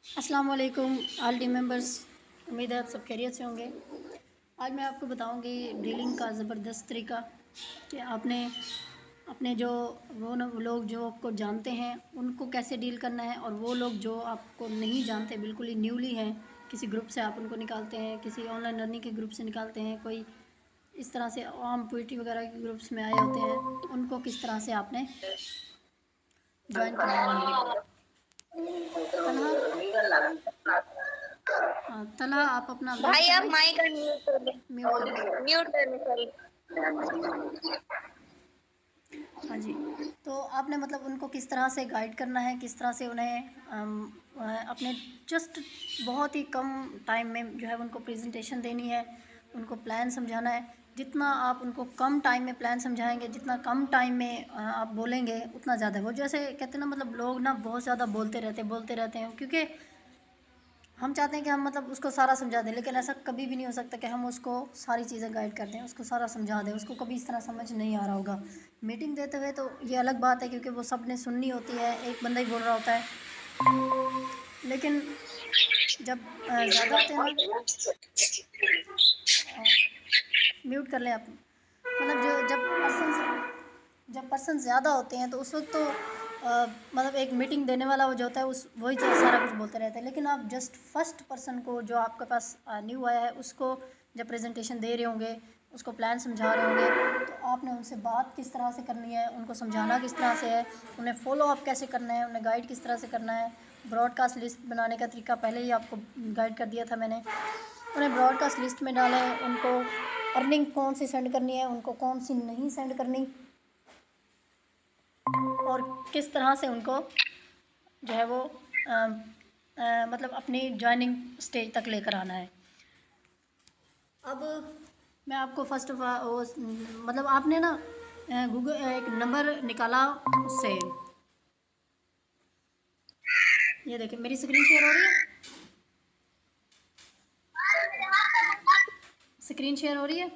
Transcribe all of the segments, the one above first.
अस्सलाम वालेकुम all team members. उम्मीद है आप सब खैरियत से होंगे। आज मैं आपको बताऊंगी डीलिंग का ज़बरदस्त तरीका कि आपने अपने जो लोग जो आपको जानते हैं उनको कैसे डील करना है, और वो लोग जो आपको नहीं जानते, बिल्कुल ही न्यूली हैं, किसी ग्रुप से आप उनको निकालते हैं, किसी ऑनलाइन लर्निंग के ग्रुप से निकालते हैं, कोई इस तरह से आम पोइट्री वगैरह के ग्रुप्स में आए होते हैं, उनको किस तरह से आपने ज्वाइन करवाना है। तलहा तलहा आप अपना वेट भाई कर आप लें। माइक म्यूट कर दे। म्यूट कर दें। म्यूट करने सॉरी। हाँ जी। तो आपने मतलब उनको किस तरह से गाइड करना है, किस तरह से उन्हें अपने जस्ट बहुत ही कम टाइम में जो है उनको प्रेजेंटेशन देनी है, उनको प्लान समझाना है। जितना आप उनको कम टाइम में प्लान समझाएंगे, जितना कम टाइम में आप बोलेंगे, उतना ज़्यादा। वो जैसे कहते हैं ना, मतलब लोग ना बहुत ज़्यादा बोलते रहते हैं, क्योंकि हम चाहते हैं कि हम मतलब उसको सारा समझा दें, लेकिन ऐसा कभी भी नहीं हो सकता कि हम उसको सारी चीज़ें गाइड कर दें, उसको सारा समझा दें। उसको कभी इस तरह समझ नहीं आ रहा होगा। मीटिंग देते हुए तो ये अलग बात है, क्योंकि वो सब ने सुननी होती है, एक बंदा ही बोल रहा होता है। लेकिन जब ज़्यादा होते हैं ना, म्यूट कर लें आप। मतलब जो जब पर्सन ज़्यादा होते हैं तो उस वक्त तो मतलब एक मीटिंग देने वाला वो जो होता है उस वही जो सारा कुछ बोलते रहते हैं। लेकिन आप जस्ट फर्स्ट पर्सन को, जो आपके पास न्यू आया है, उसको जब प्रेजेंटेशन दे रहे होंगे, उसको प्लान समझा रहे होंगे, तो आपने उनसे बात किस तरह से करनी है, उनको समझाना किस तरह से है, उन्हें फॉलो अप कैसे करना है, उन्हें गाइड किस तरह से करना है। ब्रॉडकास्ट लिस्ट बनाने का तरीका पहले ही आपको गाइड कर दिया था मैंने। उन्हें ब्रॉडकास्ट लिस्ट में डालें, उनको अर्निंग कौन सी सेंड करनी है, उनको कौन सी नहीं सेंड करनी, और किस तरह से उनको जो है वो मतलब अपनी जॉइनिंग स्टेज तक लेकर आना है। अब मैं आपको फर्स्ट ऑफ ऑल मतलब आपने ना गूगल एक नंबर निकाला उससे। ये देखिए, मेरी स्क्रीन शेयर हो रही है। स्क्रीन शेयर हो रही है।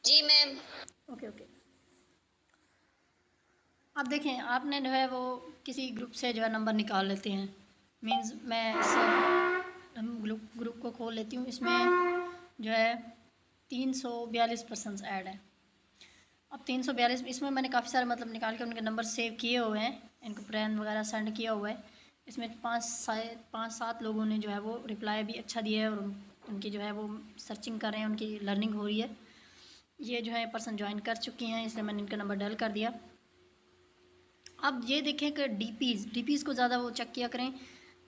जी मैम। Okay okay. अब देखें, आपने जो है वो किसी ग्रुप से जो है नंबर निकाल लेते हैं। मींस मैं इससे हम ग्रुप को खोल लेती हूँ। इसमें जो है 342 पर्सनस ऐड हैं। अब 342 इसमें मैंने काफ़ी सारे मतलब निकाल के उनके नंबर सेव किए हुए हैं, इनको प्लान वगैरह सेंड किया हुआ है। इसमें पाँच सात लोगों ने जो है वो रिप्लाई भी अच्छा दिया है, और उनकी जो है वो सर्चिंग कर रहे हैं, उनकी लर्निंग हो रही है। ये जो है पर्सन ज्वाइन कर चुकी हैं, इसलिए मैंने इनका नंबर डायल कर दिया। अब ये देखें कि डीपीज़ को ज़्यादा वो चेक किया करें,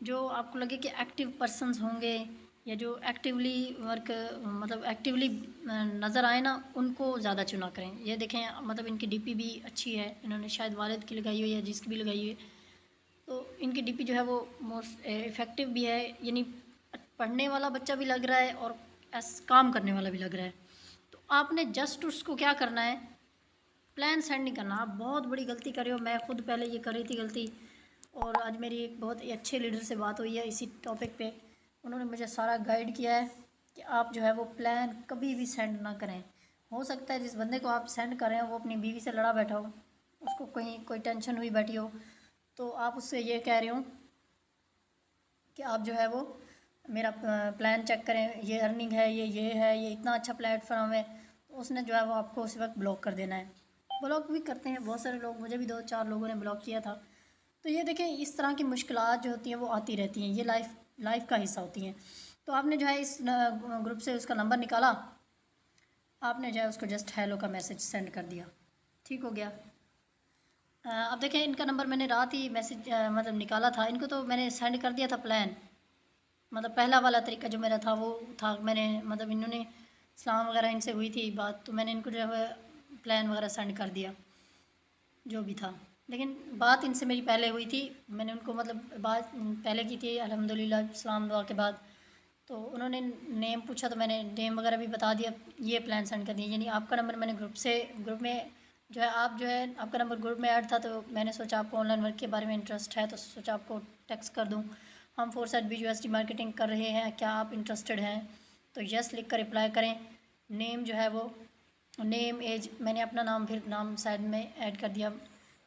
जो आपको लगे कि एक्टिव पर्सन्स होंगे, या जो एक्टिवली वर्क मतलब एक्टिवली नज़र आए ना, उनको ज़्यादा चुना करें। ये देखें, मतलब इनकी डीपी भी अच्छी है, इन्होंने शायद वालिद की लगाई हुई है या जिसकी भी लगाई हुई है, तो इनकी डीपी जो है वो मोस्ट इफ़ेक्टिव भी है, यानी पढ़ने वाला बच्चा भी लग रहा है और काम करने वाला भी लग रहा है। तो आपने जस्ट उसको क्या करना है, प्लान सेंड नहीं करना। आप बहुत बड़ी गलती कर रहे हो, मैं खुद पहले ये कर रही थी गलती, और आज मेरी एक बहुत ही अच्छे लीडर से बात हुई है इसी टॉपिक पे। उन्होंने मुझे सारा गाइड किया है कि आप जो है वो प्लान कभी भी सेंड ना करें। हो सकता है जिस बंदे को आप सेंड कर रहे हो वो अपनी बीवी से लड़ा बैठा हो, उसको कहीं कोई टेंशन हुई बैठी हो, तो आप उससे ये कह रहे हो कि आप जो है वो मेरा प्लान चेक करें, ये अर्निंग है, ये है, ये इतना अच्छा प्लेटफॉर्म है, तो उसने जो है वो आपको उसी वक्त ब्लॉक कर देना है। ब्लॉक भी करते हैं बहुत सारे लोग, मुझे भी दो चार लोगों ने ब्लॉक किया था। तो ये देखें, इस तरह की मुश्किलात जो होती हैं वो आती रहती हैं, ये लाइफ का हिस्सा होती हैं। तो आपने जो है इस ग्रुप से उसका नंबर निकाला, आपने जो है उसको जस्ट हेलो का मैसेज सेंड कर दिया, ठीक हो गया। अब देखें, इनका नंबर मैंने रात ही मैसेज मतलब निकाला था, इनको तो मैंने सेंड कर दिया था प्लान। मतलब पहला वाला तरीका जो मेरा था वो था, मैंने मतलब इन्होंने सलाम वगैरह इनसे हुई थी बात, तो मैंने इनको जो है प्लान वगैरह सेंड कर दिया जो भी था। लेकिन बात इनसे मेरी पहले हुई थी, मैंने उनको मतलब बात पहले की थी अल्हम्दुलिल्लाह सलाम दुआ के बाद। तो उन्होंने नेम पूछा, तो मैंने नेम वगैरह भी बता दिया, ये प्लान सेंड कर दिया। यानी आपका नंबर मैंने ग्रुप में जो है, आप जो है आपका नंबर ग्रुप में ऐड था, तो मैंने सोचा आपको ऑनलाइन वर्क के बारे में इंटरेस्ट है, तो सोचा आपको टेक्स्ट कर दूँ। हम 4 साइड मार्केटिंग कर रहे हैं, क्या आप इंटरेस्टेड हैं? तो यस लिख कर रिप्लाई करें। नेम जो है वो नेम एज, मैंने अपना नाम फिर नाम साइड में ऐड कर दिया,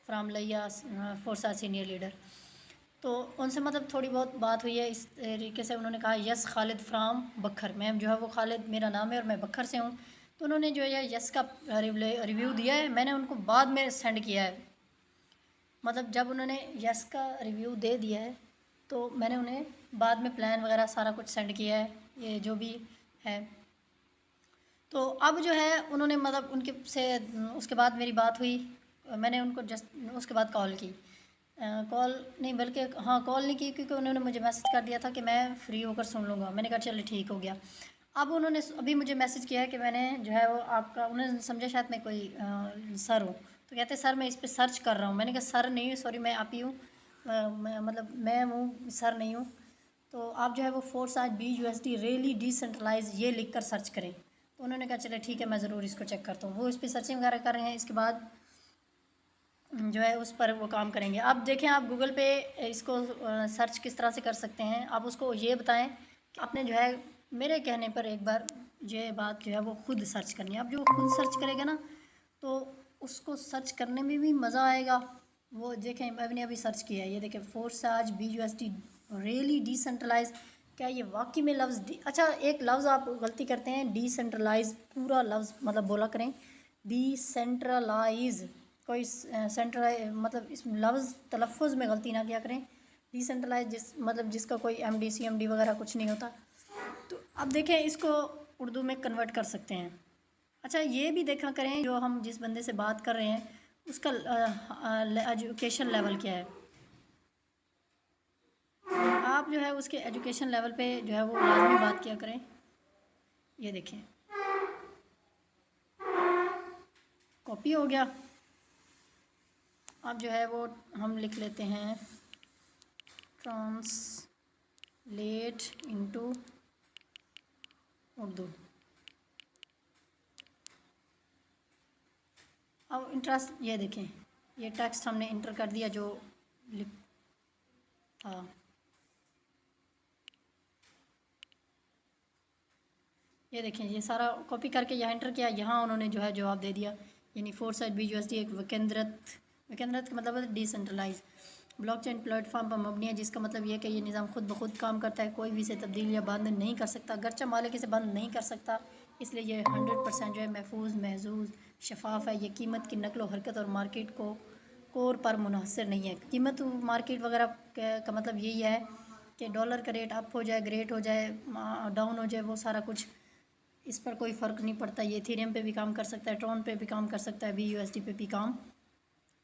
फ्राम लिया फोर्सा सीनियर लीडर। तो उनसे मतलब थोड़ी बहुत बात हुई है, इस तरीके से उन्होंने कहा यस खालिद फ्राम बखर, मैम जो है वो खालिद मेरा नाम है और मैं बखर से हूँ। तो उन्होंने जो है यस का रिव्यू दिया है, मैंने उनको बाद में सेंड किया है। मतलब जब उन्होंने यस का रिव्यू दे दिया है तो मैंने उन्हें बाद में प्लान वगैरह सारा कुछ सेंड किया है, ये जो भी है। तो अब जो है उन्होंने मतलब उनके से उसके बाद मेरी बात हुई, मैंने उनको जस्ट उसके बाद कॉल की, कॉल नहीं बल्कि हाँ कॉल नहीं की, क्योंकि उन्होंने मुझे मैसेज कर दिया था कि मैं फ्री होकर सुन लूँगा। मैंने कहा चलो ठीक हो गया। अब उन्होंने अभी मुझे मैसेज किया है कि मैंने जो है वो आपका, उन्होंने समझा शायद मैं कोई सर हूँ, तो कहते सर मैं इस पर सर्च कर रहा हूँ। मैंने कहा सर नहीं, सॉरी मैं आप ही हूँ, मतलब मैं हूँ, सर नहीं हूँ। तो आप जो है वो फोर्स आज BUSD रियली डिसेंट्रलाइज ये लिख कर सर्च करें। तो उन्होंने कहा चले ठीक है, मैं ज़रूर इसको चेक करता हूँ। वो इस पर सर्चिंग वगैरह कर रहे हैं, इसके बाद जो है उस पर वो काम करेंगे। आप देखें, आप गूगल पे इसको सर्च किस तरह से कर सकते हैं, आप उसको ये बताएं कि आपने जो है मेरे कहने पर एक बार ये बात जो है वो खुद सर्च करनी है। अब जो खुद सर्च करेगा ना तो उसको सर्च करने में भी मज़ा आएगा। वो देखें, मैंने अभी सर्च किया है, ये देखें फोर्स आज BUSD रियली डिसेंट्रलाइज। क्या ये वाकई में लफ्ज़ अच्छा एक लफ्ज़ आप गलती करते हैं, डिसेंट्रलाइज पूरा लफ्ज़ मतलब बोला करें, डिसेंट्रलाइज, कोई सेंट्रलाइज मतलब इस लफ्ज़ तलफ़ुज़ में गलती ना किया करें। डिसेंट्रलाइज जिस मतलब जिसका कोई MD CMD वगैरह कुछ नहीं होता। तो अब देखें इसको उर्दू में कन्वर्ट कर सकते हैं। अच्छा ये भी देखा करें जो हम जिस बंदे से बात कर रहे हैं उसका एजुकेशन लेवल क्या है। आप जो है उसके एजुकेशन लेवल पे जो है वो लाजमी बात किया करें। ये देखें कॉपी हो गया। अब जो है वो हम लिख लेते हैं ट्रांसलेट इनटू उर्दू। अब इंटरेस्ट ये देखें, ये टेक्स्ट हमने इंटर कर दिया जो लिख था। ये देखें ये सारा कॉपी करके यहाँ इंटर किया, यहाँ उन्होंने जो है जवाब दे दिया। यानी फोर्स BUSD एक विकेंद्रित का मतलब है डिसेंट्रलाइज ब्लॉकचेन प्लेटफॉर्म पर मबनी है, जिसका मतलब ये है कि ये निज़ाम खुद ब खुद काम करता है, कोई भी इसे तब्दील या बंद नहीं कर सकता, अगरचे मालिक इसे बंद नहीं कर सकता। इसलिए ये 100% जो है महफूज महजूज शफाफ है। ये कीमत की नकलो हरकत और मार्केट को कोर पर मुनहसर नहीं है। कीमत मार्केट वगैरह का मतलब यही है कि डॉलर का रेट अप हो जाए, ग्रेट हो जाए, डाउन हो जाए, वो सारा कुछ इस पर कोई फ़र्क नहीं पड़ता। ये इथेरियम पे भी काम कर सकता है, ट्रॉन पे भी काम कर सकता है, BUSD पे भी काम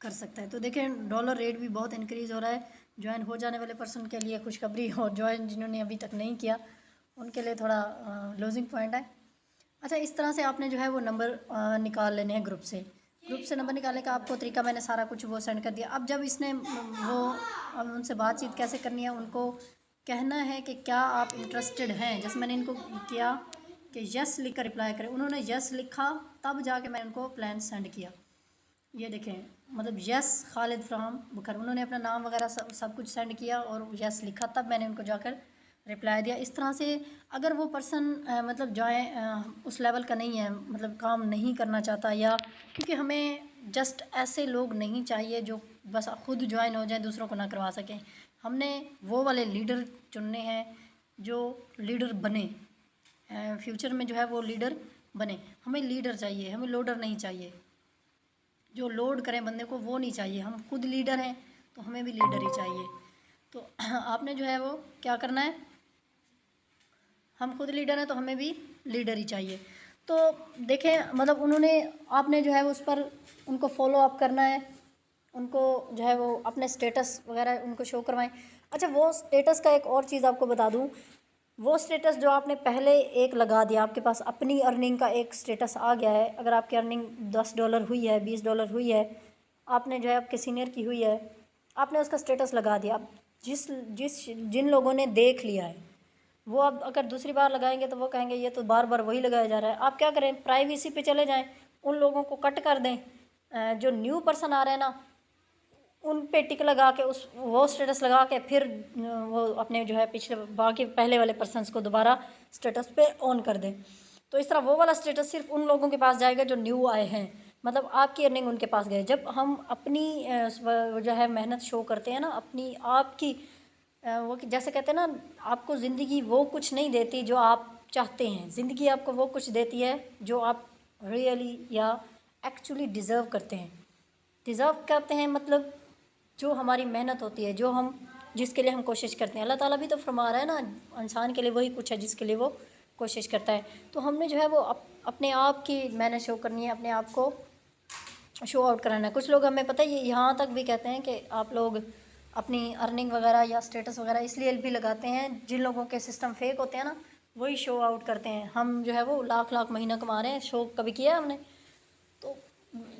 कर सकता है। तो देखें डॉलर रेट भी बहुत इंक्रीज़ हो रहा है। ज्वाइन हो जाने वाले पर्सन के लिए खुशखबरी, और ज्वाइन जिन्होंने अभी तक नहीं किया उनके लिए थोड़ा लूजिंग पॉइंट है। अच्छा इस तरह से आपने जो है वो नंबर निकाल लेने हैं ग्रुप से नंबर निकालने का आपको तरीका मैंने सारा कुछ वो सेंड कर दिया। अब जब इसने वो अब उनसे बातचीत कैसे करनी है, उनको कहना है कि क्या आप इंटरेस्टेड हैं। जैसे मैंने इनको किया कि यस लिख कर रिप्लाई करें, उन्होंने यस लिखा, तब जाके मैं उनको प्लान सेंड किया। ये देखें मतलब यस खालिद फ्राम बुखर, उन्होंने अपना नाम वगैरह सब कुछ सेंड किया और यस लिखा, तब मैंने उनको जाकर रिप्लाई दिया। इस तरह से अगर वो पर्सन मतलब जाए उस लेवल का नहीं है, मतलब काम नहीं करना चाहता, या क्योंकि हमें जस्ट ऐसे लोग नहीं चाहिए जो बस खुद ज्वाइन हो जाए दूसरों को ना करवा सकें। हमने वो वाले लीडर चुनने हैं जो लीडर बने, फ्यूचर में जो है वो लीडर बने। हमें लीडर चाहिए, हमें लोडर नहीं चाहिए। जो लोड करें बंदे को वो नहीं चाहिए। हम खुद लीडर हैं तो हमें भी लीडर ही चाहिए। तो आपने जो है वो क्या करना है, हम खुद लीडर हैं तो हमें भी लीडर ही चाहिए। तो देखें मतलब उन्होंने आपने जो है उस पर उनको फॉलो अप करना है, उनको जो है वो अपने स्टेटस वगैरह उनको शो करवाएं। अच्छा वो स्टेटस का एक और चीज़ आपको बता दूं, वो स्टेटस जो आपने पहले एक लगा दिया, आपके पास अपनी अर्निंग का एक स्टेटस आ गया है। अगर आपकी अर्निंग $10 हुई है, $20 हुई है, आपने जो है आपके सीनियर की हुई है, आपने उसका स्टेटस लगा दिया। अब जिस जिस जिन लोगों ने देख लिया है वो अब अगर दूसरी बार लगाएंगे तो वो कहेंगे ये तो बार बार वही लगाया जा रहा है। आप क्या करें, प्राइवेसी पे चले जाएं, उन लोगों को कट कर दें। जो न्यू पर्सन आ रहे हैं ना उन पे टिक लगा के उस वो स्टेटस लगा के फिर वो अपने जो है पिछले बाकी पहले वाले पर्सनस को दोबारा स्टेटस पे ऑन कर दें। तो इस तरह वो वाला स्टेटस सिर्फ उन लोगों के पास जाएगा जो न्यू आए हैं। मतलब आपकी अर्निंग उनके पास गए। जब हम अपनी जो है मेहनत शो करते हैं ना, अपनी आपकी वो जैसे कहते हैं ना, आपको ज़िंदगी वो कुछ नहीं देती जो आप चाहते हैं, ज़िंदगी आपको वो कुछ देती है जो आप रियली या एक्चुअली डिज़र्व करते हैं। डिज़र्व करते हैं मतलब जो हमारी मेहनत होती है, जो हम जिसके लिए हम कोशिश करते हैं। अल्लाह ताला भी तो फरमा रहा है ना, इंसान के लिए वही कुछ है जिसके लिए वो कोशिश करता है। तो हमने जो है वो अपने आप की मेहनत शो करनी है, अपने आप को शो आउट कराना है। कुछ लोग हमें पता है ये यहाँ तक भी कहते हैं कि आप लोग अपनी अर्निंग वगैरह या स्टेटस वगैरह इसलिए भी लगाते हैं, जिन लोगों के सिस्टम फेक होते हैं ना, वही शो आउट करते हैं। हम जो है वो लाख लाख महीना कमा रहे हैं, शो कभी किया है हमने? तो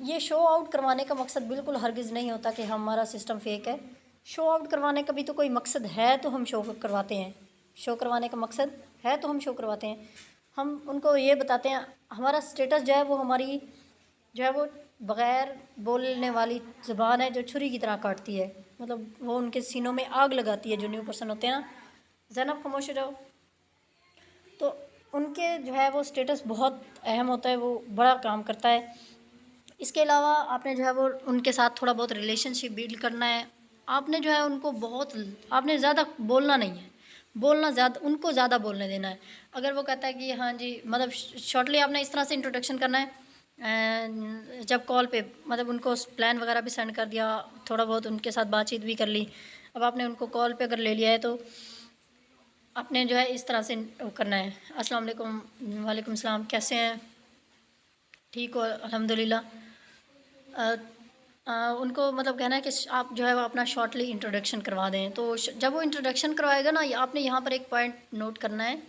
ये शो आउट करवाने का मकसद बिल्कुल हरगिज़ नहीं होता कि हमारा सिस्टम फेक है। शो आउट करवाने का भी तो कोई मकसद है तो हम शो करवाते हैं। शो करवाने का मकसद है तो हम शो करवाते हैं। हम उनको ये बताते हैं, हमारा स्टेटस जो है वो हमारी जो है वो बग़ैर बोलने वाली ज़ुबान है जो छुरी की तरह काटती है। मतलब वो उनके सीनों में आग लगाती है जो न्यू पर्सन होते हैं ना। ज़ैनब खामोश हो जाओ। तो उनके जो है वो स्टेटस बहुत अहम होता है, वो बड़ा काम करता है। इसके अलावा आपने जो है वो उनके साथ थोड़ा बहुत रिलेशनशिप बिल्ड करना है। आपने जो है उनको बहुत आपने ज़्यादा बोलना नहीं है, बोलना ज़्यादा उनको ज़्यादा बोलने देना है। अगर वो कहता है कि हाँ जी, मतलब शॉर्टली आपने इस तरह से इंट्रोडक्शन करना है। जब कॉल पे मतलब उनको प्लान वगैरह भी सेंड कर दिया, थोड़ा बहुत उनके साथ बातचीत भी कर ली। अब आपने उनको कॉल पे अगर ले लिया है तो आपने जो है इस तरह से वो करना है, अस्सलाम वालेकुम, वालेकुम सलाम, कैसे हैं? ठीक हो? अल्हम्दुलिल्लाह। अ, उनको मतलब कहना है कि आप जो है वो अपना शॉर्टली इंट्रोडक्शन करवा दें। तो जब वो इंट्रोडक्शन करवाएगा ना, आपने यहाँ पर एक पॉइंट नोट करना है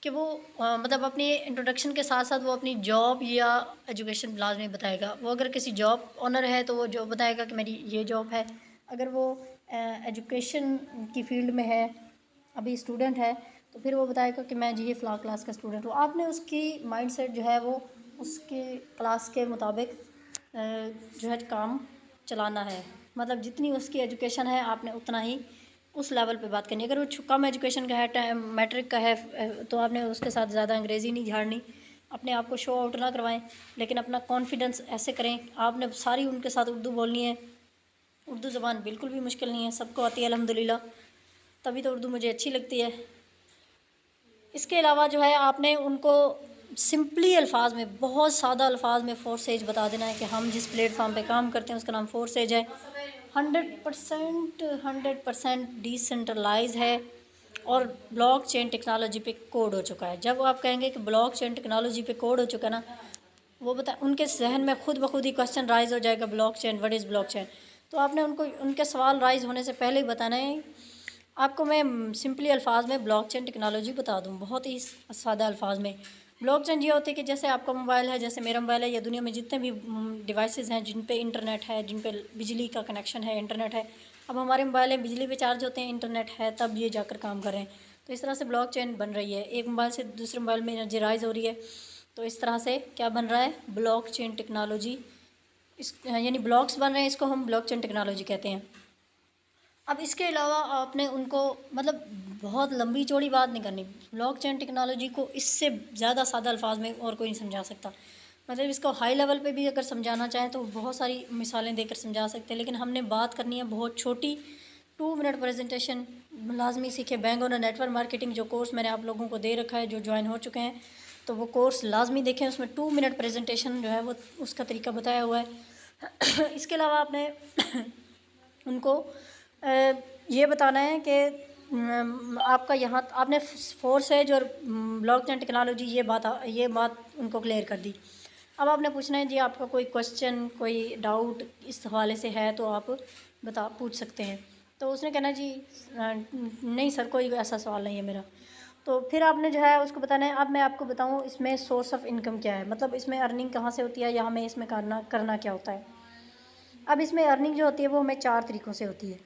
कि वो मतलब अपनी इंट्रोडक्शन के साथ साथ वो अपनी जॉब या एजुकेशन लाजमी बताएगा। वो अगर किसी जॉब ऑनर है तो वो जॉब बताएगा कि मेरी ये जॉब है। अगर वो एजुकेशन की फील्ड में है, अभी स्टूडेंट है, तो फिर वो बताएगा कि मैं जी ये फ़लाँ क्लास का स्टूडेंट हूँ। आपने उसकी माइंडसेट जो है वो उसके क्लास के मुताबिक जो है काम चलाना है। मतलब जितनी उसकी एजुकेशन है आपने उतना ही उस लेवल पे बात करनी है। अगर वो कम एजुकेशन का है, मैट्रिक का है, तो आपने उसके साथ ज़्यादा अंग्रेज़ी नहीं झाड़नी। अपने आप को शो आउट ना करवाएं, लेकिन अपना कॉन्फिडेंस ऐसे करें, आपने सारी उनके साथ उर्दू बोलनी है। उर्दू ज़बान बिल्कुल भी मुश्किल नहीं है, सबको आती है अल्हम्दुलिल्लाह, तभी तो उर्दू मुझे अच्छी लगती है। इसके अलावा जो है आपने उनको सिंपली अल्फाज में, बहुत सादा अल्फाज में फोर्सेज बता देना है कि हम जिस प्लेटफॉर्म पे काम करते हैं उसका नाम फोर्सेज है। 100% डिसेंट्रलाइज है और ब्लॉक चेन टेक्नोलॉजी पे कोड हो चुका है। जब आप कहेंगे कि ब्लॉक चेन टेक्नोलॉजी पे कोड हो चुका है ना, वो बता उनके जहन में खुद ब खुद ही क्वेश्चन राइज हो जाएगा, block chain, what is block chain. तो आपने उनको उनके सवाल राइज होने से पहले ही बताना है। आपको मैं सिंपली अल्फाज में ब्लॉकचेन टेक्नोलॉजी बता दूं, बहुत ही सादा अल्फाज में। ब्लॉकचेन ये होती है कि जैसे आपका मोबाइल है, जैसे मेरा मोबाइल है, या दुनिया में जितने भी डिवाइसेस हैं जिन पे इंटरनेट है, जिन पे बिजली का कनेक्शन है, इंटरनेट है। अब हमारे मोबाइल में बिजली पे चार्ज होते हैं, इंटरनेट है तब ये जाकर काम कर रहे हैं। तो इस तरह से ब्लॉकचेन बन रही है, एक मोबाइल से दूसरे मोबाइल में एनर्जी राइज हो रही है। तो इस तरह से क्या बन रहा है, ब्लॉकचेन टेक्नोलॉजी। इस यानी ब्लॉक्स बन रहे हैं, इसको हम ब्लॉकचेन टेक्नोलॉजी कहते हैं। अब इसके अलावा आपने उनको मतलब बहुत लंबी चौड़ी बात नहीं करनी। ब्लॉकचेन टेक्नोलॉजी को इससे ज़्यादा सादा अल्फाज में और कोई नहीं समझा सकता। मतलब इसको हाई लेवल पे भी अगर समझाना चाहें तो बहुत सारी मिसालें देकर समझा सकते हैं, लेकिन हमने बात करनी है बहुत छोटी। 2 मिनट प्रेजेंटेशन लाजमी सीखे। बैंक ऑन नेटवर्क मार्केटिंग जो कोर्स मैंने आप लोगों को दे रखा है, जो ज्वाइन हो चुके हैं, तो वो कोर्स लाजमी देखें। उसमें 2 मिनट प्रेजेंटेशन जो है वो उसका तरीका बताया हुआ है। इसके अलावा आपने उनको ये बताना है कि आपका यहाँ आपने फोर्सेज और ब्लॉकचेन टेक्नोलॉजी ये बात उनको क्लियर कर दी। अब आपने पूछना है जी आपका कोई क्वेश्चन, कोई डाउट इस हवाले से है तो आप पूछ सकते हैं। तो उसने कहना जी नहीं सर, कोई ऐसा सवाल नहीं है मेरा। तो फिर आपने जो है उसको बताना है। अब मैं आपको बताऊँ इसमें सोर्स ऑफ इनकम क्या है, मतलब इसमें अर्निंग कहाँ से होती है या हमें इसमें करना क्या होता है। अब इसमें अर्निंग जो होती है वो हमें 4 तरीक़ों से होती है।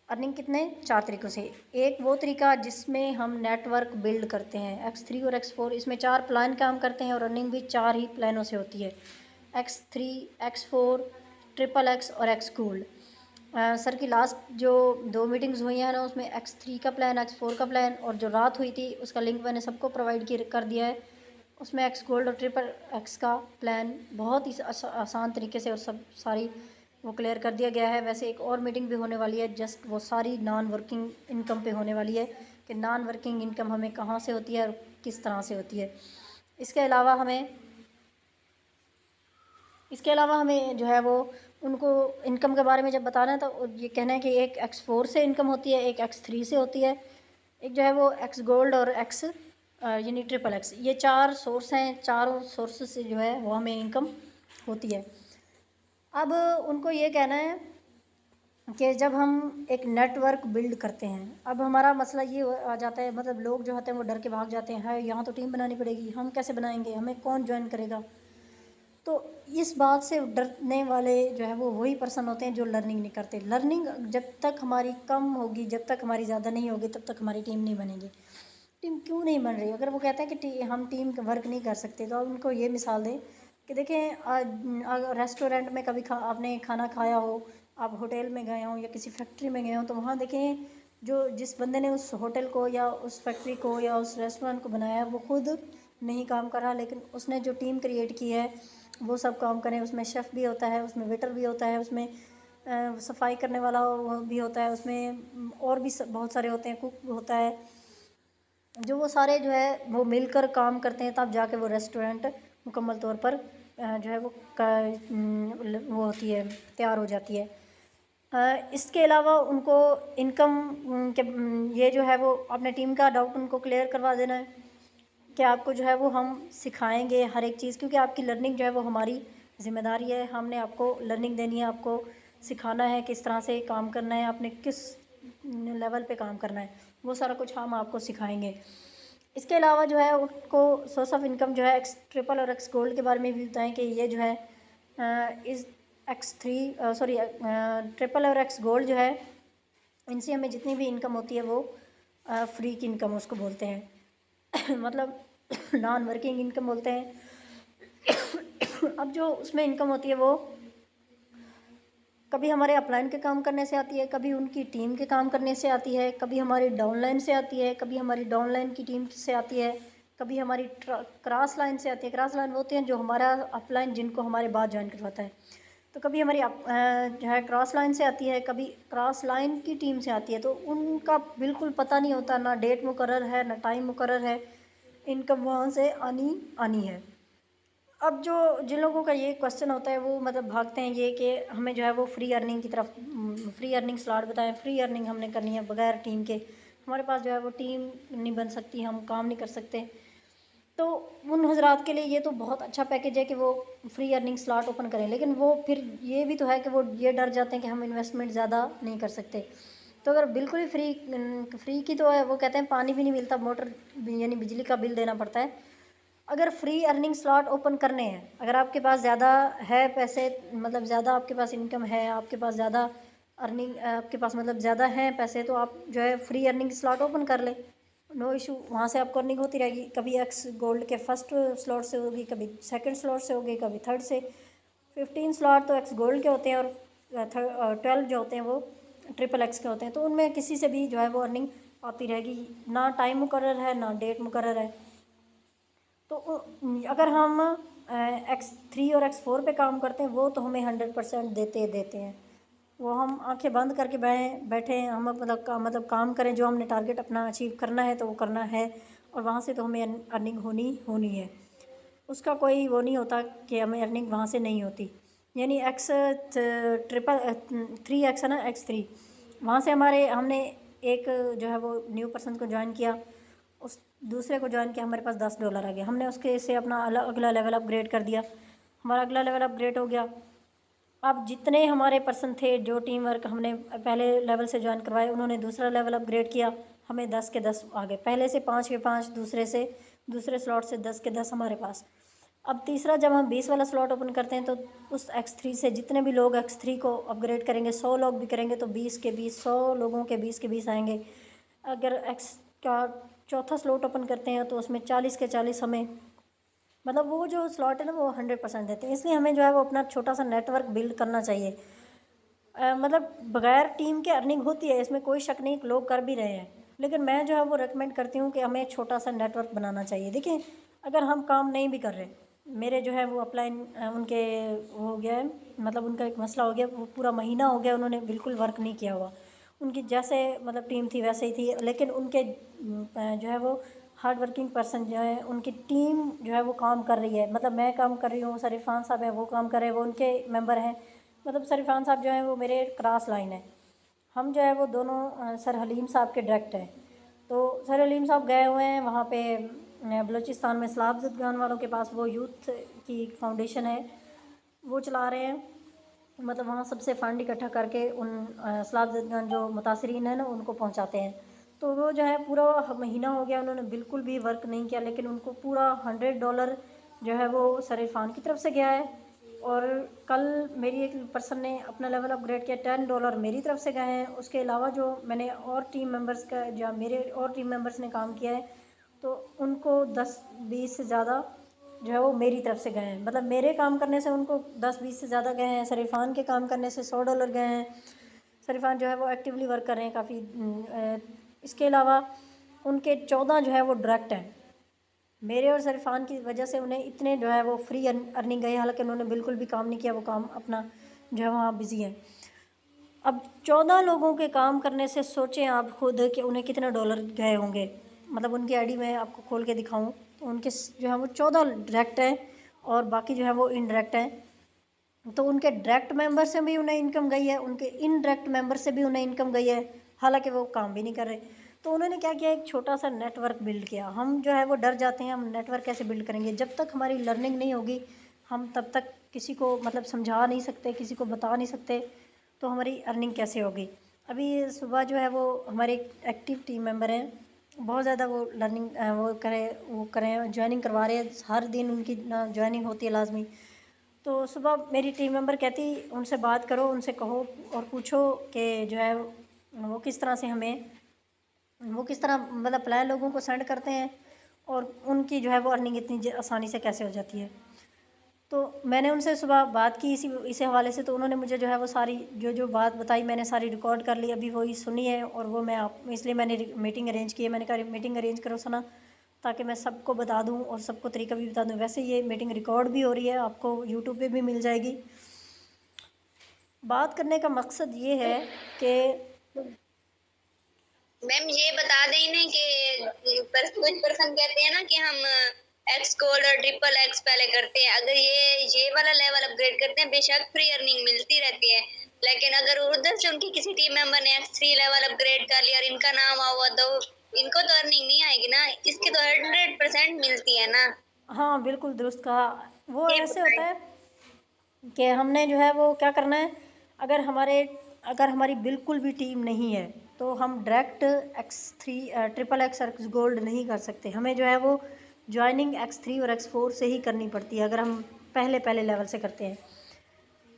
अर्निंग कितने 4 तरीक़ों से। एक वो तरीका जिसमें हम नेटवर्क बिल्ड करते हैं, X3 और X4, इसमें 4 प्लान काम करते हैं और अर्निंग भी 4 ही प्लानों से होती है, X3, X4, XXX और X गोल्ड। सर की लास्ट जो 2 मीटिंग्स हुई हैं ना, उसमें X3 का प्लान, X4 का प्लान और जो रात हुई थी उसका लिंक मैंने सबको प्रोवाइड कर दिया है। उसमें एक्स गोल्ड और ट्रिपल एक्स का प्लान बहुत ही आसान तरीके से और सब सारी वो क्लियर कर दिया गया है। वैसे एक और मीटिंग भी होने वाली है, जस्ट वो सारी नॉन वर्किंग इनकम पे होने वाली है कि नॉन वर्किंग इनकम हमें कहाँ से होती है और किस तरह से होती है। इसके अलावा हमें जो है वो उनको इनकम के बारे में जब बताना है तो ये कहना है कि एक X4 से इनकम होती है, एक X3 से होती है, एक जो है वो एक्स गोल्ड और एक्स यानी ट्रिपल एक्स, ये 4 सोर्स हैं। चारों सोर्स से जो है वो हमें इनकम होती है। अब उनको ये कहना है कि जब हम एक नेटवर्क बिल्ड करते हैं, अब हमारा मसला ये आ जाता है, मतलब लोग जो होते हैं वो डर के भाग जाते हैं, है यहाँ तो टीम बनानी पड़ेगी, हम कैसे बनाएंगे, हमें कौन ज्वाइन करेगा। तो इस बात से डरने वाले जो है वो वही पर्सन होते हैं जो लर्निंग नहीं करते। लर्निंग जब तक हमारी कम होगी, जब तक हमारी ज़्यादा नहीं होगी, तब तक हमारी टीम नहीं बनेगी। टीम क्यों नहीं बन रही? अगर वो कहते हैं कि हम टीम वर्क नहीं कर सकते, तो आप उनको ये मिसाल दें कि देखें, रेस्टोरेंट में कभी आपने खाना खाया हो, आप होटल में गए हों या किसी फैक्ट्री में गए हों, तो वहाँ देखें जिस बंदे ने उस होटल को या उस फैक्ट्री को या उस रेस्टोरेंट को बनाया, वो खुद नहीं काम कर रहा, लेकिन उसने जो टीम क्रिएट की है वो सब काम करें। उसमें शेफ़ भी होता है, उसमें वेटर भी होता है, उसमें सफाई करने वाला भी होता है, उसमें और भी बहुत सारे होते हैं, कुक होता है, जो वो सारे जो है वो मिलकर काम करते हैं, तब जाके वो रेस्टोरेंट मुकम्मल तौर पर जो है वो होती है, तैयार हो जाती है। इसके अलावा उनको इनकम के ये जो है वो अपने टीम का डाउट उनको क्लियर करवा देना है कि आपको जो है वो हम सिखाएंगे हर एक चीज़, क्योंकि आपकी लर्निंग जो है वो हमारी ज़िम्मेदारी है। हमने आपको लर्निंग देनी है, आपको सिखाना है किस तरह से काम करना है, आपने किस लेवल पे काम करना है, वो सारा कुछ हम आपको सिखाएंगे। इसके अलावा जो है उनको सोर्स ऑफ इनकम जो है एक्स ट्रिपल और एक्स गोल्ड के बारे में भी बताएं कि ये जो है इस ट्रिपल और एक्स गोल्ड जो है, इनसे हमें जितनी भी इनकम होती है वो फ्री की इनकम उसको बोलते हैं मतलब नॉन वर्किंग इनकम बोलते हैं। अब जो उसमें इनकम होती है वो कभी हमारे अपलाइन के काम करने से आती है, कभी उनकी टीम के काम करने से आती है, कभी हमारी डाउनलाइन से आती है, कभी हमारी डाउनलाइन की टीम से आती है, कभी हमारी क्रॉस लाइन से आती है। क्रॉस लाइन वो होते हैं जो हमारा अपलाइन जिनको हमारे बाद ज्वाइन करवाता है, तो कभी हमारी जो है क्रॉस लाइन से आती है, कभी क्रॉस लाइन की टीम से आती है। तो उनका बिल्कुल पता नहीं होता, ना डेट मुकर्रर है ना टाइम मुकर्रर है, इनकम वहाँ से आनी है। अब जिन लोगों का ये क्वेश्चन होता है वो मतलब भागते हैं ये कि हमें जो है वो फ्री अर्निंग की तरफ, फ्री अर्निंग स्लॉट बताएं, फ्री अर्निंग हमने करनी है बगैर टीम के, हमारे पास जो है वो टीम नहीं बन सकती, हम काम नहीं कर सकते। तो उन हजरात के लिए ये तो बहुत अच्छा पैकेज है कि वो फ्री अर्निंग स्लॉट ओपन करें, लेकिन वो फिर ये भी तो है कि वो ये डर जाते हैं कि हम इन्वेस्टमेंट ज़्यादा नहीं कर सकते। तो अगर बिल्कुल ही फ्री की तो है, वो कहते हैं पानी भी नहीं मिलता, मोटर यानी बिजली का बिल देना पड़ता है। अगर फ्री अर्निंग स्लॉट ओपन करने हैं, अगर आपके पास ज़्यादा है पैसे, मतलब ज़्यादा आपके पास इनकम है, आपके पास ज़्यादा अर्निंग, आपके पास मतलब ज़्यादा हैं पैसे, तो आप जो है फ्री अर्निंग स्लॉट ओपन कर लें, नो इशू। वहाँ से आपको अर्निंग होती रहेगी, कभी एक्स गोल्ड के फर्स्ट स्लॉट से होगी, कभी सेकंड स्लॉट से होगी, कभी थर्ड से। 15 स्लॉट तो एक्स गोल्ड के होते हैं और 12 जो होते हैं वो ट्रिपल एक्स के होते हैं। तो उनमें किसी से भी जो है वो अर्निंग आती रहेगी, ना टाइम मुकर्रर है ना डेट मुकर्रर है। तो अगर हम X3 और X4 पे काम करते हैं, वो तो हमें 100% देते हैं। वो हम आंखें बंद करके बैठे हैं, हम मतलब काम करें, जो हमने टारगेट अपना अचीव करना है तो वो करना है, और वहाँ से तो हमें अर्निंग होनी है। उसका कोई वो नहीं होता कि हमें अर्निंग वहाँ से नहीं होती। यानी ट्रिपल 3X है ना, X3, वहाँ से हमने एक जो है वो न्यू पर्सन को ज्वाइन किया, उस दूसरे को ज्वाइन किया, हमारे पास $10 आ गया, हमने उसके से अपना अगला लेवल अपग्रेड कर दिया, हमारा अगला लेवल अपग्रेड हो गया। अब जितने हमारे पर्सन थे जो टीम वर्क हमने पहले लेवल से ज्वाइन करवाए, उन्होंने दूसरा लेवल अपग्रेड किया, हमें 10 के 10 आ गए, पहले से 5 के 5, दूसरे स्लॉट से 10 के 10 हमारे पास। अब तीसरा जब हम 20 वाला स्लॉट ओपन करते हैं, तो उस X3 से जितने भी लोग X3 को अपग्रेड करेंगे, 100 लोग भी करेंगे, तो 20 के 20, 100 लोगों के 20 के 20 आएंगे। अगर X का चौथा स्लॉट ओपन करते हैं तो उसमें 40 के 40 हमें, मतलब वो जो स्लॉट है ना वो 100% देते हैं। इसलिए हमें जो है वो अपना छोटा सा नेटवर्क बिल्ड करना चाहिए। मतलब बगैर टीम के अर्निंग होती है, इसमें कोई शक नहीं, लोग कर भी रहे हैं, लेकिन मैं जो है वो रेकमेंड करती हूँ कि हमें छोटा सा नेटवर्क बनाना चाहिए। देखिए अगर हम काम नहीं भी कर रहे, मेरे जो है वो अप्लाई उनके वो हो गया है, मतलब उनका एक मसला हो गया, वो पूरा महीना हो गया उन्होंने बिल्कुल वर्क नहीं किया हुआ। उनकी जैसे मतलब टीम थी वैसे ही थी, लेकिन उनके जो है वो हार्ड वर्किंग पर्सन जो है, उनकी टीम जो है वो काम कर रही है। मतलब मैं काम कर रही हूँ, सर इरफान साहब है वो काम कर रहे हैं, वो उनके मेंबर हैं। मतलब सर इरफान साहब जो हैं वो मेरे क्रॉस लाइन है। हम जो है वो दोनों सर हलीम साहब के डायरेक्ट हैं। तो सर हलीम साहब गए हुए हैं वहाँ पे बलूचिस्तान में सलाब जदगान वालों के पास, वो यूथ की फाउंडेशन है वो चला रहे हैं। मतलब वहाँ सबसे फ़ंड इकट्ठा करके उन सलाब जदगान जो मुतासरीन हैं ना उनको पहुँचाते हैं। तो वो जो है पूरा महीना हो गया उन्होंने बिल्कुल भी वर्क नहीं किया, लेकिन उनको पूरा $100 जो है वो सर इरफान की तरफ से गया है। और कल मेरी एक पर्सन ने अपना लेवल अपग्रेड किया, $10 मेरी तरफ से गए हैं। उसके अलावा जो मैंने और टीम मेंबर्स का जो मेरे और टीम मेंबर्स ने काम किया है, तो उनको 10-20 से ज़्यादा जो है वो मेरी तरफ से गए हैं। मतलब मेरे काम करने से उनको 10-20 से ज़्यादा गए हैं। सर इरफान के काम करने से $100 गए हैं। सर इरफान जो है वो एक्टिवली वर्क कर रहे हैं काफ़ी। इसके अलावा उनके 14 जो है वो डायरेक्ट हैं। मेरे और सर इरफान की वजह से उन्हें इतने जो है वो फ्री अर्निंग गई, हालांकि उन्होंने बिल्कुल भी काम नहीं किया, वो काम अपना जो है वहाँ बिजी है। अब 14 लोगों के काम करने से सोचें आप खुद कि उन्हें कितने डॉलर गए होंगे। मतलब उनकी आईडी मैं आपको खोल के दिखाऊं तो उनके जो है वो 14 डायरेक्ट हैं और बाकी जो है वो इनडायरेक्ट हैं। तो उनके डायरेक्ट मेंबर से भी उन्हें इनकम गई है, उनके इनडायरेक्ट मेंबर से भी उन्हें इनकम गई है, हालांकि वो काम भी नहीं कर रहे। तो उन्होंने क्या किया, एक छोटा सा नेटवर्क बिल्ड किया। हम जो है वो डर जाते हैं, हम नेटवर्क कैसे बिल्ड करेंगे जब तक हमारी लर्निंग नहीं होगी। हम तब तक किसी को मतलब समझा नहीं सकते, किसी को बता नहीं सकते, तो हमारी अर्निंग कैसे होगी। अभी सुबह जो है वो हमारे एक्टिव टीम मेंबर हैं, बहुत ज़्यादा वो लर्निंग वो करें ज्वाइनिंग करवा रहे हैं, हर दिन उनकी ज्वाइनिंग होती है लाजमी। तो सुबह मेरी टीम मेंबर कहती उनसे बात करो, उनसे कहो और पूछो कि जो है वो किस तरह से हमें वो किस तरह मतलब प्लान लोगों को सेंड करते हैं और उनकी जो है वो अर्निंग इतनी आसानी से कैसे हो जाती है। तो मैंने उनसे सुबह बात की इसी हवाले से, तो उन्होंने मुझे जो है वो सारी जो जो बात बताई मैंने सारी रिकॉर्ड कर ली, अभी वही सुनी है और वो मैं आप इसलिए मैंने मीटिंग अरेंज की है। मैंने कहा मीटिंग अरेंज करो सना, ताकि मैं सबको बता दूं और सबको तरीका भी बता दूं। वैसे ये मीटिंग रिकॉर्ड भी हो रही है, आपको यूट्यूब पे भी मिल जाएगी। बात करने का मकसद ये है कि मैम ये बता दें ना कि कुछ पर्सन कहते हैं ना कि हम एक्स कोड और ट्रिपल एक्स पहले करते हैं, अगर ये वाला लेवल अपग्रेड करते हैं बेशक फ्री अर्निंग मिलती रहती है, लेकिन अगर उधर से उनकी किसी टीम मेंबर ने X3 लेवल अपग्रेड कर लिया और इनका नाम हुआ तो इनको तो अर्निंग नहीं आएगी ना, इसकी तो 100% मिलती है ना। हाँ बिल्कुल दुरुस्त कहा। वो ये ऐसे होता बताएं। है कि हमने जो है वो क्या करना है, अगर हमारी बिल्कुल भी टीम नहीं है तो हम direct X3 triple x gold नहीं कर सकते। हमें जो है वो ज्वाइनिंग X3 और X4 से ही करनी पड़ती है, अगर हम पहले पहले लेवल से करते हैं।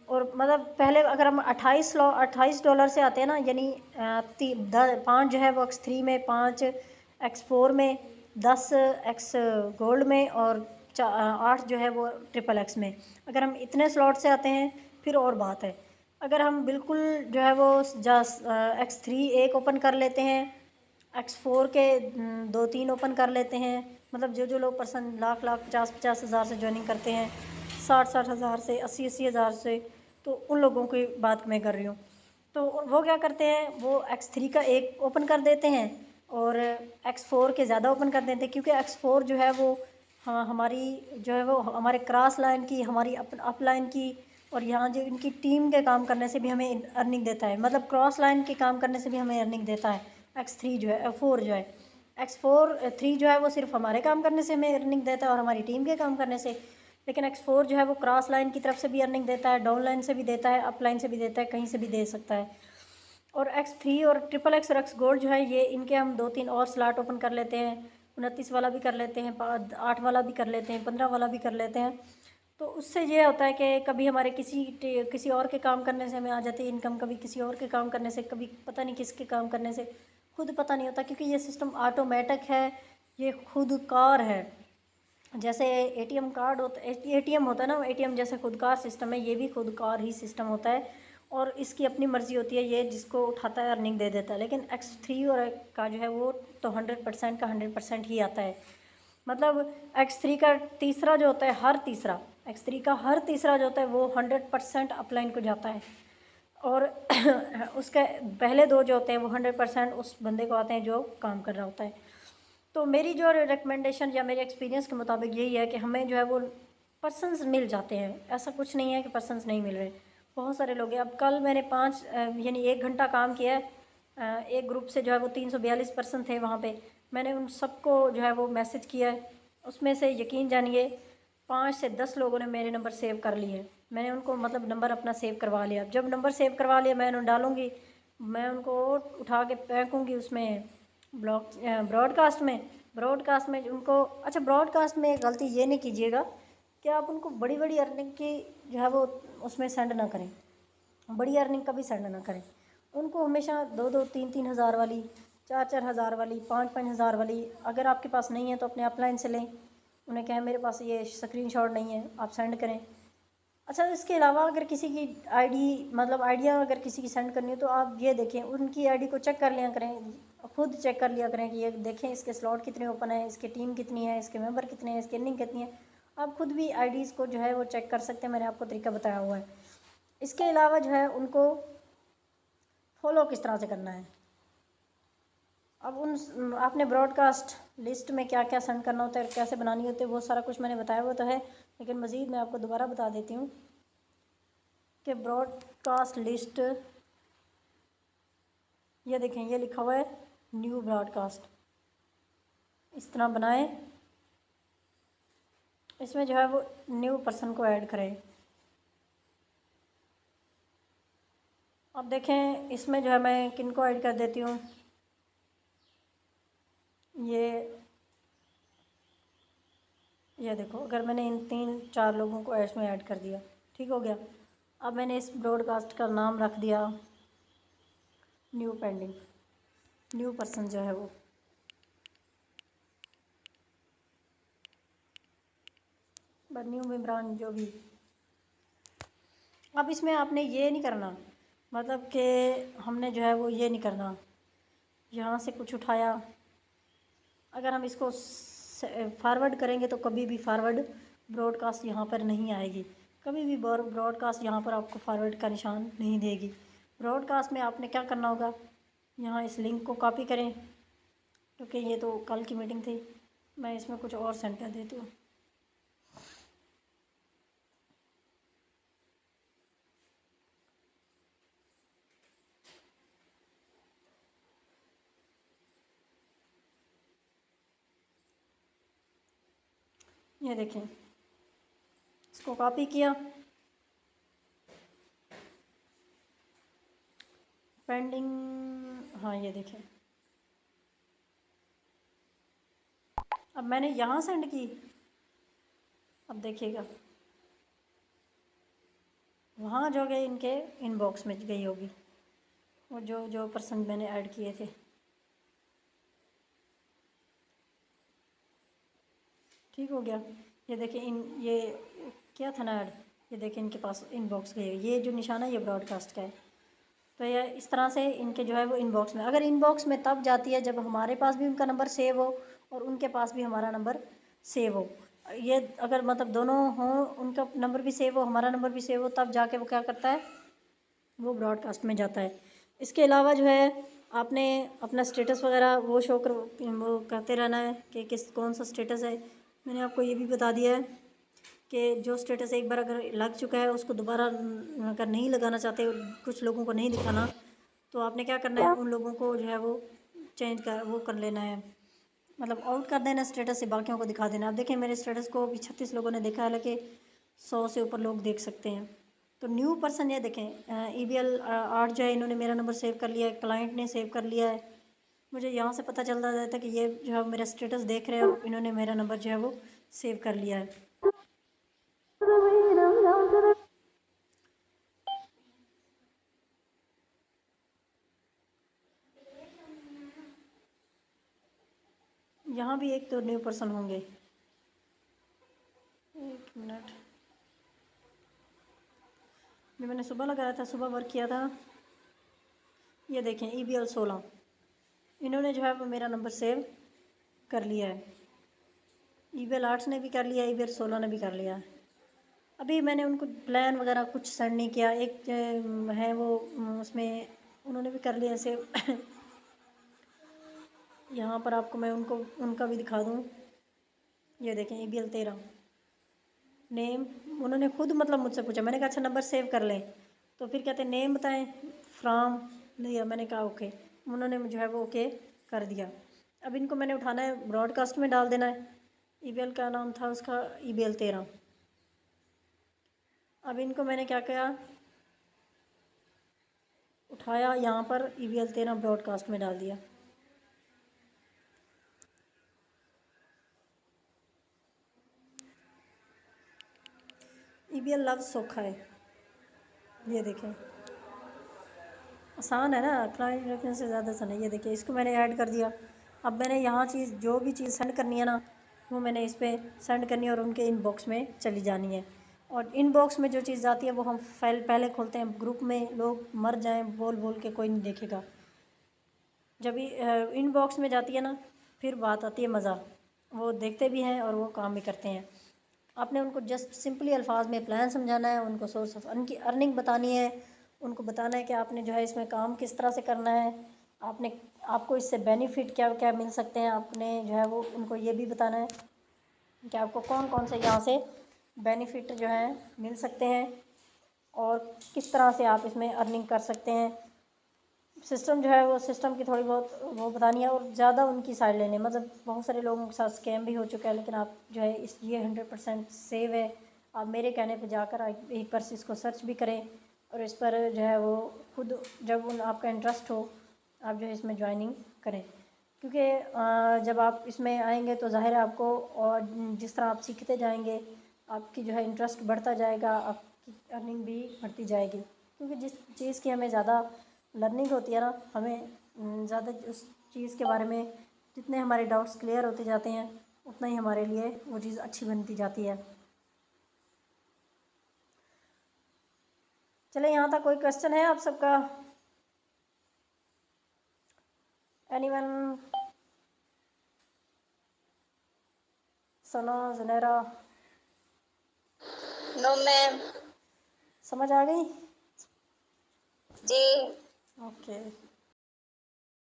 और मतलब पहले अगर हम $28 से आते हैं ना, यानी 5 जो है वो X3 में, 5 X4 में, 10 एक्स गोल्ड में और 8 जो है वो ट्रिपल एक्स में। अगर हम इतने स्लॉट से आते हैं फिर और बात है। अगर हम बिल्कुल जो है वो X3 एक ओपन कर लेते हैं, X4 के 2-3 ओपन कर लेते हैं, मतलब जो जो लोग पर्सन लाख लाख 50-50 हज़ार से ज्वाइनिंग करते हैं, 60-60 हज़ार से, 80-80 हज़ार से, तो उन लोगों की बात मैं कर रही हूँ। तो वो क्या करते हैं, वो X3 का एक ओपन कर देते हैं और X4 के ज़्यादा ओपन कर देते हैं, क्योंकि X4 जो है वो हमारी जो है वो हमारे क्रॉस लाइन की, हमारी अप लाइन की और यहाँ जो इनकी टीम के काम करने से भी हमें अर्निंग देता है। मतलब क्रॉस लाइन के काम करने से भी हमें अर्निंग देता है X3 जो है, X4 जो है। X3 जो है वो सिर्फ हमारे काम करने से हमें अर्निंग देता है और हमारी टीम के काम करने से। लेकिन X4 जो है वो क्रॉस लाइन की तरफ से भी अर्निंग देता है, डाउन लाइन से भी देता है, अप लाइन से भी देता है, कहीं से भी दे सकता है। और X3 और ट्रिपल एक्स और एक्स गोल्ड जो है ये इनके हम 2-3 और स्लॉट ओपन कर लेते हैं, 29 वाला भी कर लेते हैं, 8 वाला भी कर लेते हैं, 15 वाला भी कर लेते हैं। तो उससे ये होता है कि कभी हमारे किसी और के काम करने से हमें आ जाती है इनकम, कभी किसी और के काम करने से, कभी पता नहीं किसके काम करने से, खुद पता नहीं होता, क्योंकि ये सिस्टम ऑटोमेटिक है, ये खुदकार है। जैसे एटीएम कार्ड होता एटीएम होता है ना, एटीएम जैसे खुदकार सिस्टम है, ये भी खुदकार ही सिस्टम होता है और इसकी अपनी मर्जी होती है, ये जिसको उठाता है अर्निंग दे देता है। लेकिन X3 और का जो है वो तो 100% का 100% ही आता है। मतलब X3 का तीसरा जो होता है, X3 का हर तीसरा जो होता है वो 100% अपलाइन को जाता है, और उसके पहले 2 जो होते हैं वो 100% उस बंदे को आते हैं जो काम कर रहा होता है। तो मेरी जो रिकमेंडेशन या मेरे एक्सपीरियंस के मुताबिक यही है कि हमें जो है वो पर्सन्स मिल जाते हैं, ऐसा कुछ नहीं है कि पर्सन्स नहीं मिल रहे, बहुत सारे लोग हैं। अब कल मैंने 5 यानी 1 घंटा काम किया है, एक ग्रुप से जो है वो 342 पर्सन थे वहाँ पे, मैंने उन सबको जो है वो मैसेज किया है। उसमें से यकीन जानिए 5 से 10 लोगों ने मेरे नंबर सेव कर लिए, मैंने उनको मतलब नंबर अपना सेव करवा लिया। जब नंबर सेव करवा लिया मैं उन्हें डालूँगी, मैं उनको उठा के फेंकूँगी उसमें ब्रॉडकास्ट में उनको। अच्छा, ब्रॉडकास्ट में गलती ये नहीं कीजिएगा कि आप उनको बड़ी बड़ी अर्निंग की जो है वो उसमें सेंड ना करें, बड़ी अर्निंग कभी सेंड ना करें। उनको हमेशा 2-2 3-3 हज़ार वाली, 4-4 हज़ार वाली, 5-5 हज़ार वाली, अगर आपके पास नहीं है तो अपने अपलाइन से लें, उन्हें कहें मेरे पास ये स्क्रीनशॉट नहीं है, आप सेंड करें। अच्छा, इसके अलावा अगर किसी की आईडी मतलब आइडिया अगर किसी की सेंड करनी हो तो आप ये देखें, उनकी आईडी को चेक कर लिया करें, खुद चेक कर लिया करें कि ये देखें इसके स्लॉट कितने ओपन है, इसकी टीम कितनी है, इसके मेंबर कितने हैं, इसकी अर्निंग कितनी है। आप खुद भी आईडीज़ को जो है वो चेक कर सकते हैं, मैंने आपको तरीका बताया हुआ है। इसके अलावा जो है उनको फॉलो किस तरह से करना है, अब उन आपने ब्रॉडकास्ट लिस्ट में क्या क्या सेंड करना होता है, कैसे बनानी होती है, वो सारा कुछ मैंने बताया हुआ तो है, लेकिन मज़ीद मैं आपको दोबारा बता देती हूँ कि ब्रॉडकास्ट लिस्ट, ये देखें ये लिखा हुआ है न्यू ब्रॉडकास्ट, इस तरह बनाएं। इसमें जो है वो न्यू पर्सन को ऐड करें। अब देखें इसमें जो है मैं किन को ऐड कर देती हूँ, ये देखो, अगर मैंने इन 3-4 लोगों को इसमें ऐड कर दिया, ठीक हो गया। अब मैंने इस ब्रॉडकास्ट का नाम रख दिया न्यू पेंडिंग, न्यू पर्सन जो है वो, न्यू मेम्बरान जो भी। अब इसमें आपने ये नहीं करना, मतलब कि हमने जो है वो ये नहीं करना, यहाँ से कुछ उठाया, अगर हम इसको फॉरवर्ड करेंगे तो कभी भी फॉरवर्ड ब्रॉडकास्ट यहाँ पर नहीं आएगी, कभी भी ब्रॉडकास्ट यहाँ पर आपको फॉरवर्ड का निशान नहीं देगी। ब्रॉडकास्ट में आपने क्या करना होगा, यहाँ इस लिंक को कॉपी करें, क्योंकि ये तो कल की मीटिंग थी, मैं इसमें कुछ और सेंड कर देती हूँ। ये देखें, इसको कॉपी किया, पेंडिंग, हाँ ये देखें, अब मैंने यहाँ सेंड की, अब देखिएगा वहाँ जो गए इनके इनबॉक्स में गई होगी, वो जो जो पर्सन मैंने ऐड किए थे, ठीक हो गया। ये देखिए ये क्या था ना ऐड, ये देखिए इनके पास इनबॉक्स गई, ये जो निशाना है ये ब्रॉडकास्ट का है। तो ये इस तरह से इनके जो है वो इनबॉक्स में, अगर इनबॉक्स में तब जाती है जब हमारे पास भी उनका नंबर सेव हो और उनके पास भी हमारा नंबर सेव हो। ये अगर मतलब दोनों हों, उनका नंबर भी सेव हो हमारा नंबर भी सेव हो, तब जाके वो क्या करता है, वो ब्रॉडकास्ट में जाता है। इसके अलावा जो है आपने अपना स्टेटस वगैरह वो वो करते रहना है कि कौन सा स्टेटस है। मैंने आपको ये भी बता दिया है कि जो स्टेटस एक बार अगर लग चुका है उसको दोबारा अगर नहीं लगाना चाहते, कुछ लोगों को नहीं दिखाना, तो आपने क्या करना है, उन लोगों को जो है वो कर लेना है, मतलब आउट कर देना स्टेटस से, बाकियों को दिखा देना। आप देखें मेरे स्टेटस को अभी 36 लोगों ने देखा है, हालांकि 100 से ऊपर लोग देख सकते हैं। तो न्यू पर्सन ये देखें, EBL 8 जो है इन्होंने मेरा नंबर सेव कर लिया है, क्लाइंट ने सेव कर लिया है, मुझे यहाँ से पता चलता रहता है कि ये जो है मेरा स्टेटस देख रहे हैं और इन्होंने मेरा नंबर जो है वो सेव कर लिया है। यहाँ भी एक तो न्यू पर्सन होंगे, एक मिनट, जो मैंने सुबह लगाया था, सुबह वर्क किया था, ये देखें EBL 16, इन्होंने जो है वो मेरा नंबर सेव कर लिया है। ईबीएल 8 ने भी कर लिया, ईबीएल 16 ने भी कर लिया। अभी मैंने उनको प्लान वगैरह कुछ सेंड नहीं किया। एक है वो उसमें उन्होंने भी कर लिया ऐसे। यहाँ पर आपको मैं उनको उनका भी दिखा दूँ। ये देखें ईबीएल 13 नेम उन्होंने खुद मतलब मुझसे पूछा। मैंने कहा अच्छा नंबर सेव कर लें, तो फिर कहते नेम बताएं, फ्राम लिया। मैंने कहा ओके, उन्होंने जो है वो ओके कर दिया। अब इनको मैंने उठाना है, ब्रॉडकास्ट में डाल देना है। ईबीएल का नाम था उसका ईबीएल 13। अब इनको मैंने क्या किया, उठाया यहाँ पर ईबीएल 13 ब्रॉडकास्ट में डाल दिया। ईबीएल लव सोखा है, ये देखें आसान है ना, क्लाइंट रेफरेंस से ज़्यादा आसान है। ये देखिए इसको मैंने ऐड कर दिया। अब मैंने यहाँ चीज़ जो भी चीज़ सेंड करनी है ना, वो मैंने इस पर सेंड करनी है और उनके इनबॉक्स में चली जानी है। और इनबॉक्स में जो चीज़ आती है वो हम फाइल पहले खोलते हैं। ग्रुप में लोग मर जाएं बोल बोल के कोई नहीं देखेगा। जब इनबॉक्स में जाती है ना, फिर बात आती है मज़ा, वो देखते भी हैं और वो काम भी करते हैं। आपने उनको जस्ट सिंपली अल्फाज में प्लान समझाना है, उनको सोर्स ऑफ अर्निंग बतानी है, उनको बताना है कि आपने जो है इसमें काम किस तरह से करना है, आपने आपको इससे बेनिफिट क्या क्या मिल सकते हैं। आपने जो है वो उनको ये भी बताना है कि आपको कौन कौन से यहाँ से बेनिफिट जो है मिल सकते हैं और किस तरह से आप इसमें अर्निंग कर सकते हैं। सिस्टम जो है वो सिस्टम की थोड़ी बहुत वो बतानी है और ज़्यादा उनकी साइड लेनी है। मतलब बहुत सारे लोगों के साथ स्कैम भी हो चुका है, लेकिन आप जो है इस ये 100% सेव है। आप मेरे कहने पे जाकर एक बार इसको सर्च भी करें और इस पर जो है वो खुद जब आपका इंटरेस्ट हो आप जो है इसमें ज्वाइनिंग करें। क्योंकि जब आप इसमें आएंगे तो ज़ाहिर है आपको, और जिस तरह आप सीखते जाएंगे आपकी जो है इंटरेस्ट बढ़ता जाएगा, आपकी अर्निंग भी बढ़ती जाएगी। क्योंकि जिस चीज़ की हमें ज़्यादा लर्निंग होती है ना, हमें ज़्यादा उस चीज़ के बारे में जितने हमारे डाउट्स क्लियर होते जाते हैं उतना ही हमारे लिए वो चीज़ अच्छी बनती जाती है। चले यहाँ तक कोई क्वेश्चन है आप सबका? Anyone? Sana, Zunaira? No ma'am. समझ आ गई? जी। ओके।